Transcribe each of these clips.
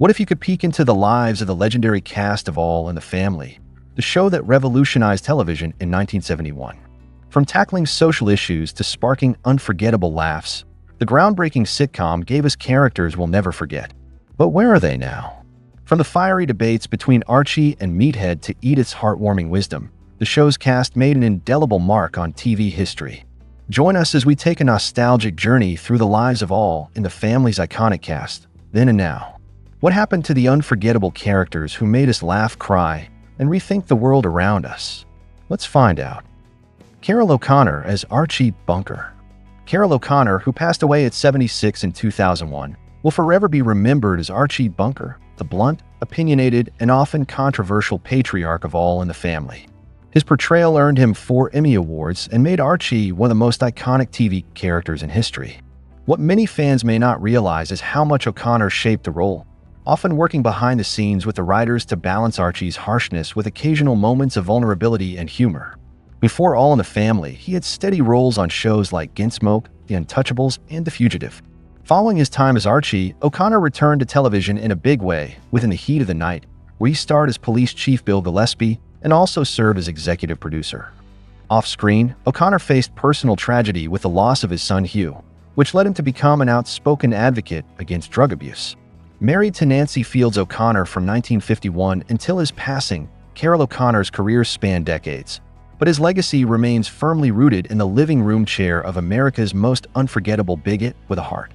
What if you could peek into the lives of the legendary cast of All in the Family, the show that revolutionized television in 1971? From tackling social issues to sparking unforgettable laughs, the groundbreaking sitcom gave us characters we'll never forget. But where are they now? From the fiery debates between Archie and Meathead to Edith's heartwarming wisdom, the show's cast made an indelible mark on TV history. Join us as we take a nostalgic journey through the lives of All in the Family's iconic cast, then and now. What happened to the unforgettable characters who made us laugh, cry, and rethink the world around us? Let's find out. Carroll O'Connor as Archie Bunker. Carroll O'Connor, who passed away at 76 in 2001, will forever be remembered as Archie Bunker, the blunt, opinionated, and often controversial patriarch of All in the Family. His portrayal earned him 4 Emmy Awards and made Archie one of the most iconic TV characters in history. What many fans may not realize is how much O'Connor shaped the role, often working behind the scenes with the writers to balance Archie's harshness with occasional moments of vulnerability and humor. Before All in the Family, he had steady roles on shows like Gunsmoke, The Untouchables, and The Fugitive. Following his time as Archie, O'Connor returned to television in a big way with In the Heat of the Night, where he starred as Police Chief Bill Gillespie and also served as executive producer. Off-screen, O'Connor faced personal tragedy with the loss of his son Hugh, which led him to become an outspoken advocate against drug abuse. Married to Nancy Fields O'Connor from 1951 until his passing, Carroll O'Connor's career spanned decades, but his legacy remains firmly rooted in the living room chair of America's most unforgettable bigot with a heart.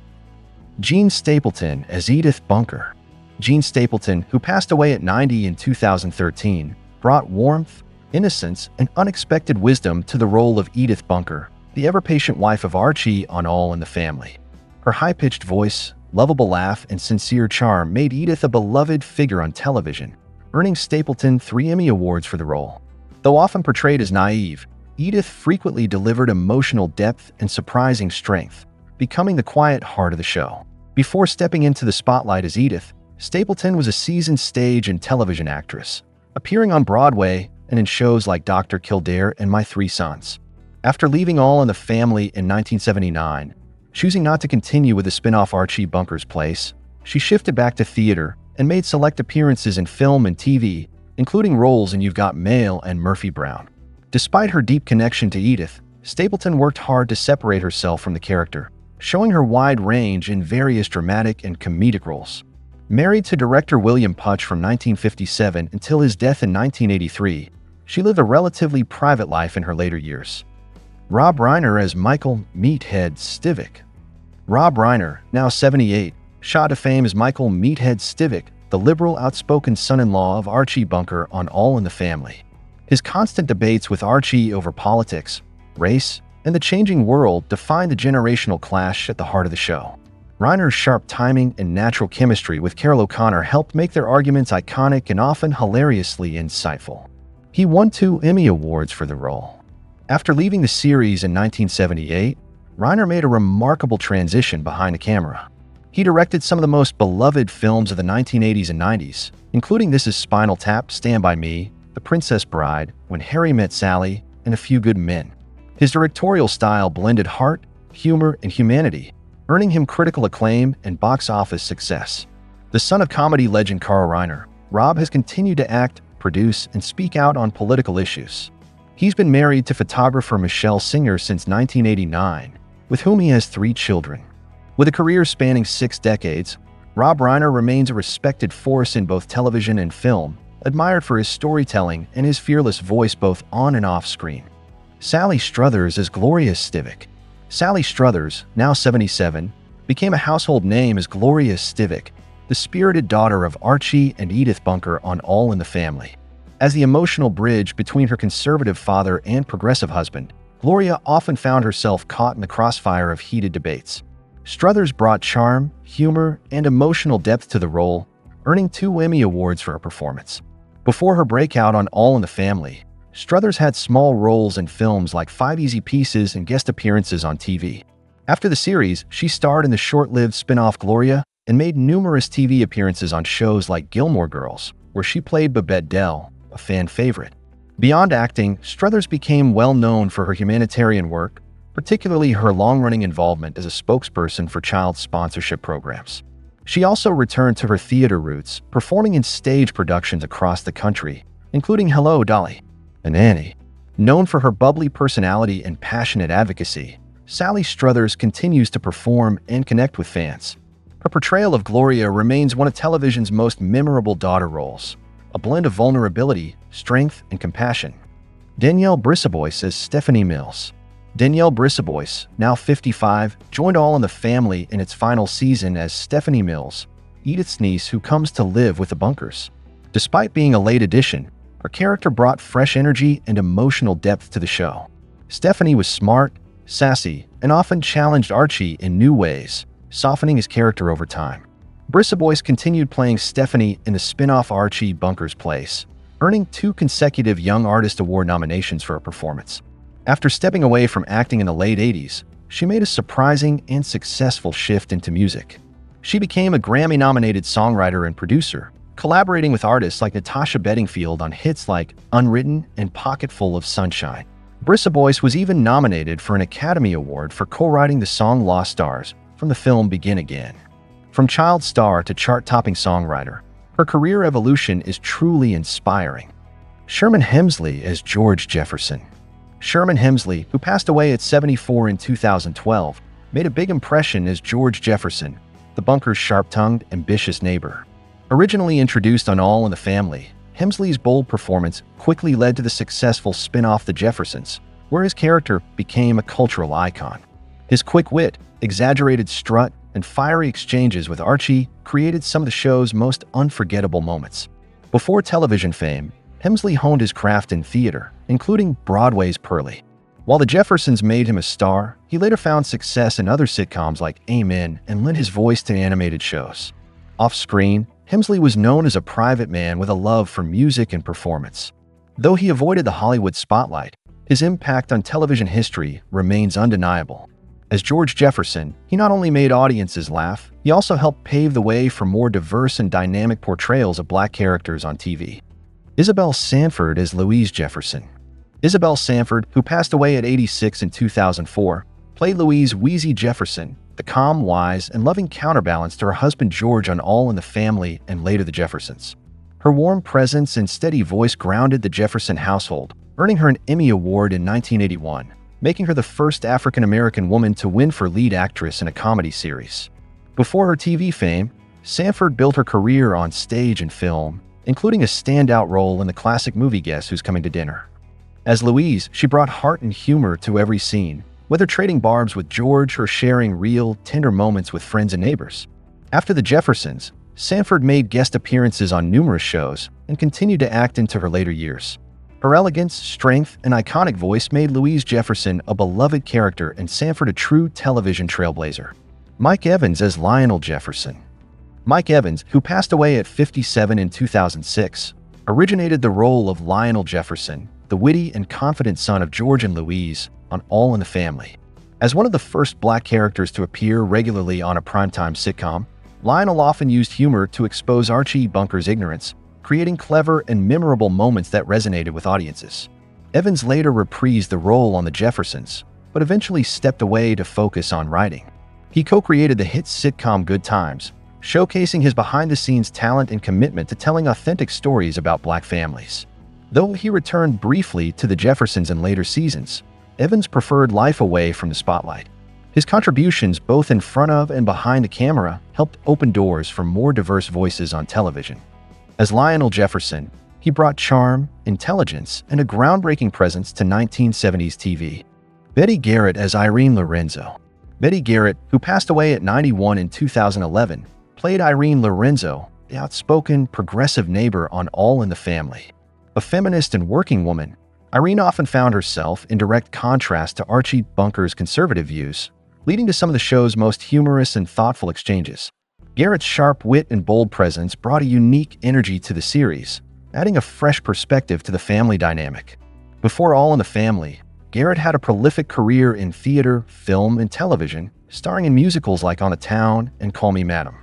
Jean Stapleton as Edith Bunker. Jean Stapleton, who passed away at 90 in 2013, brought warmth, innocence, and unexpected wisdom to the role of Edith Bunker, the ever-patient wife of Archie on All in the Family. Her high-pitched voice, lovable laugh, and sincere charm made Edith a beloved figure on television, earning Stapleton 3 Emmy Awards for the role. Though often portrayed as naive, Edith frequently delivered emotional depth and surprising strength, becoming the quiet heart of the show. Before stepping into the spotlight as Edith, Stapleton was a seasoned stage and television actress, appearing on Broadway and in shows like Dr. Kildare and My Three Sons. After leaving All in the Family in 1979, choosing not to continue with the spin-off Archie Bunker's Place, she shifted back to theater and made select appearances in film and TV, including roles in You've Got Mail and Murphy Brown. Despite her deep connection to Edith, Stapleton worked hard to separate herself from the character, showing her wide range in various dramatic and comedic roles. Married to director William Putch from 1957 until his death in 1983, she lived a relatively private life in her later years. Rob Reiner as Michael Meathead Stivic. Rob Reiner, now 78, shot to fame as Michael Meathead Stivic, the liberal, outspoken son-in-law of Archie Bunker on All in the Family. His constant debates with Archie over politics, race, and the changing world defined the generational clash at the heart of the show. Reiner's sharp timing and natural chemistry with Carroll O'Connor helped make their arguments iconic and often hilariously insightful. He won 2 Emmy Awards for the role. After leaving the series in 1978, Reiner made a remarkable transition behind the camera. He directed some of the most beloved films of the 1980s and 90s, including This Is Spinal Tap, Stand By Me, The Princess Bride, When Harry Met Sally, and A Few Good Men. His directorial style blended heart, humor, and humanity, earning him critical acclaim and box office success. The son of comedy legend Carl Reiner, Rob has continued to act, produce, and speak out on political issues. He's been married to photographer Michelle Singer since 1989, with whom he has 3 children. With a career spanning 6 decades, Rob Reiner remains a respected force in both television and film, admired for his storytelling and his fearless voice both on and off screen. Sally Struthers as Gloria Stivic. Sally Struthers, now 77, became a household name as Gloria Stivic, the spirited daughter of Archie and Edith Bunker on All in the Family. As the emotional bridge between her conservative father and progressive husband, Gloria often found herself caught in the crossfire of heated debates. Struthers brought charm, humor, and emotional depth to the role, earning 2 Emmy Awards for her performance. Before her breakout on All in the Family, Struthers had small roles in films like 5 Easy Pieces and guest appearances on TV. After the series, she starred in the short-lived spin-off Gloria and made numerous TV appearances on shows like Gilmore Girls, where she played Babette Dell, a fan favorite. Beyond acting, Struthers became well known for her humanitarian work, particularly her long-running involvement as a spokesperson for child sponsorship programs. She also returned to her theater roots, performing in stage productions across the country, including Hello, Dolly and Annie. Known for her bubbly personality and passionate advocacy, Sally Struthers continues to perform and connect with fans. Her portrayal of Gloria remains one of television's most memorable daughter roles, a blend of vulnerability, strength, and compassion. Danielle Brisebois as Stephanie Mills. Danielle Brisebois, now 55, joined All in the Family in its final season as Stephanie Mills, Edith's niece who comes to live with the Bunkers. Despite being a late addition, her character brought fresh energy and emotional depth to the show. Stephanie was smart, sassy, and often challenged Archie in new ways, softening his character over time. Brisebois continued playing Stephanie in the spin-off Archie Bunker's Place, earning 2 consecutive Young Artist Award nominations for her performance. After stepping away from acting in the late 80s, she made a surprising and successful shift into music. She became a Grammy-nominated songwriter and producer, collaborating with artists like Natasha Bedingfield on hits like Unwritten and Pocketful of Sunshine. Brisebois was even nominated for an Academy Award for co-writing the song Lost Stars from the film Begin Again. From child star to chart-topping songwriter, her career evolution is truly inspiring. Sherman Hemsley as George Jefferson. Sherman Hemsley, who passed away at 74 in 2012, made a big impression as George Jefferson, the Bunker's sharp-tongued, ambitious neighbor. Originally introduced on All in the Family, Hemsley's bold performance quickly led to the successful spin-off The Jeffersons, where his character became a cultural icon. His quick wit, exaggerated strut, and fiery exchanges with Archie created some of the show's most unforgettable moments. Before television fame, Hemsley honed his craft in theater, including Broadway's Pearly. While The Jeffersons made him a star, he later found success in other sitcoms like Amen and lent his voice to animated shows. Off-screen, Hemsley was known as a private man with a love for music and performance. Though he avoided the Hollywood spotlight, his impact on television history remains undeniable. As George Jefferson, he not only made audiences laugh, he also helped pave the way for more diverse and dynamic portrayals of black characters on TV. Isabel Sanford as Louise Jefferson. Isabel Sanford, who passed away at 86 in 2004, played Louise Wheezy Jefferson, the calm, wise, and loving counterbalance to her husband George on All in the Family and later The Jeffersons. Her warm presence and steady voice grounded the Jefferson household, earning her an Emmy Award in 1981, making her the first African-American woman to win for lead actress in a comedy series. Before her TV fame, Sanford built her career on stage and film, including a standout role in the classic movie Guess Who's Coming to Dinner. As Louise, she brought heart and humor to every scene, whether trading barbs with George or sharing real, tender moments with friends and neighbors. After The Jeffersons, Sanford made guest appearances on numerous shows and continued to act into her later years. Her elegance, strength, and iconic voice made Louise Jefferson a beloved character and Sanford a true television trailblazer. Mike Evans as Lionel Jefferson. Mike Evans, who passed away at 57 in 2006, originated the role of Lionel Jefferson, the witty and confident son of George and Louise, on All in the Family. As one of the first black characters to appear regularly on a primetime sitcom, Lionel often used humor to expose Archie Bunker's ignorance, creating clever and memorable moments that resonated with audiences. Evans later reprised the role on The Jeffersons, but eventually stepped away to focus on writing. He co-created the hit sitcom Good Times, showcasing his behind-the-scenes talent and commitment to telling authentic stories about black families. Though he returned briefly to The Jeffersons in later seasons, Evans preferred life away from the spotlight. His contributions both in front of and behind the camera helped open doors for more diverse voices on television. As Lionel Jefferson, he brought charm, intelligence, and a groundbreaking presence to 1970s TV. Betty Garrett as Irene Lorenzo. Betty Garrett, who passed away at 91 in 2011, played Irene Lorenzo, the outspoken, progressive neighbor on All in the Family. A feminist and working woman, Irene often found herself in direct contrast to Archie Bunker's conservative views, leading to some of the show's most humorous and thoughtful exchanges. Garrett's sharp wit and bold presence brought a unique energy to the series, adding a fresh perspective to the family dynamic. Before All in the Family, Garrett had a prolific career in theater, film, and television, starring in musicals like On the Town and Call Me Madam.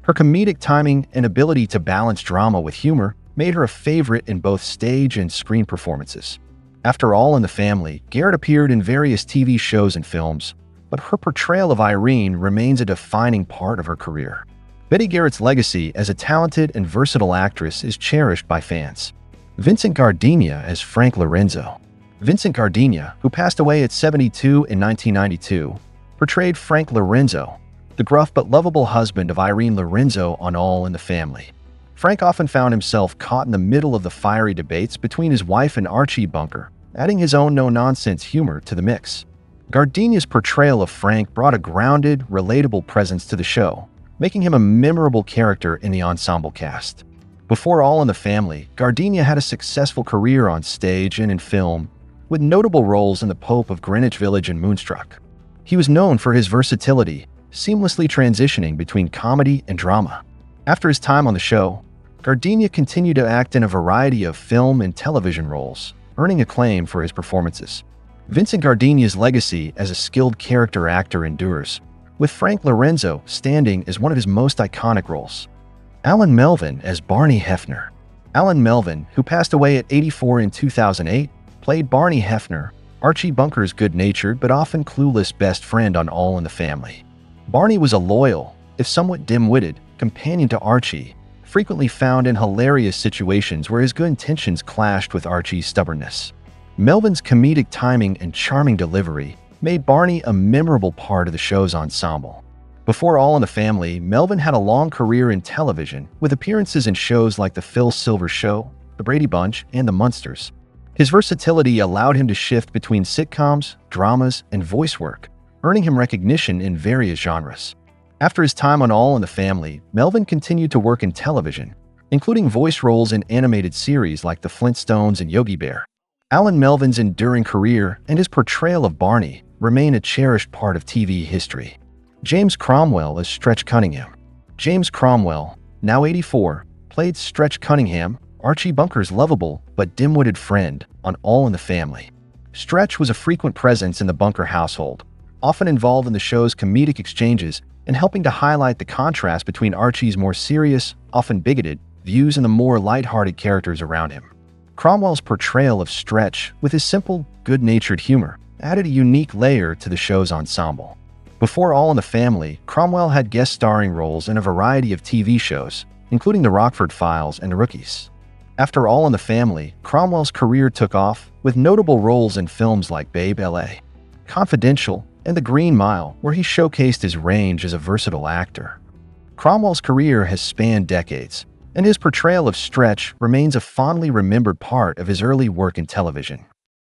Her comedic timing and ability to balance drama with humor made her a favorite in both stage and screen performances. After All in the Family, Garrett appeared in various TV shows and films, but her portrayal of Irene remains a defining part of her career. Betty Garrett's legacy as a talented and versatile actress is cherished by fans. Vincent Gardenia as Frank Lorenzo. Vincent Gardenia, who passed away at 72 in 1992, portrayed Frank Lorenzo, the gruff but lovable husband of Irene Lorenzo on All in the Family. Frank often found himself caught in the middle of the fiery debates between his wife and Archie Bunker, adding his own no-nonsense humor to the mix. Gardenia's portrayal of Frank brought a grounded, relatable presence to the show, making him a memorable character in the ensemble cast. Before All in the Family, Gardenia had a successful career on stage and in film, with notable roles in The Pope of Greenwich Village and Moonstruck. He was known for his versatility, seamlessly transitioning between comedy and drama. After his time on the show, Gardenia continued to act in a variety of film and television roles, earning acclaim for his performances. Vincent Gardenia's legacy as a skilled character actor endures, with Frank Lorenzo standing as one of his most iconic roles. Alan Melvin as Barney Hefner. Alan Melvin, who passed away at 84 in 2008, played Barney Hefner, Archie Bunker's good-natured but often clueless best friend on All in the Family. Barney was a loyal, if somewhat dim-witted, companion to Archie, frequently found in hilarious situations where his good intentions clashed with Archie's stubbornness. Melvin's comedic timing and charming delivery made Barney a memorable part of the show's ensemble. Before All in the Family, Melvin had a long career in television, with appearances in shows like The Phil Silvers Show, The Brady Bunch, and The Munsters. His versatility allowed him to shift between sitcoms, dramas, and voice work, earning him recognition in various genres. After his time on All in the Family, Melvin continued to work in television, including voice roles in animated series like The Flintstones and Yogi Bear. Alan Melvin's enduring career and his portrayal of Barney remain a cherished part of TV history. James Cromwell as Stretch Cunningham. James Cromwell, now 84, played Stretch Cunningham, Archie Bunker's lovable but dim-witted friend on All in the Family. Stretch was a frequent presence in the Bunker household, often involved in the show's comedic exchanges and helping to highlight the contrast between Archie's more serious, often bigoted, views and the more lighthearted characters around him. Cromwell's portrayal of Stretch, with his simple, good-natured humor, added a unique layer to the show's ensemble. Before All in the Family, Cromwell had guest starring roles in a variety of TV shows, including The Rockford Files and The Rookies. After All in the Family, Cromwell's career took off, with notable roles in films like Babe L.A., Confidential, and The Green Mile, where he showcased his range as a versatile actor. Cromwell's career has spanned decades, and his portrayal of Stretch remains a fondly remembered part of his early work in television.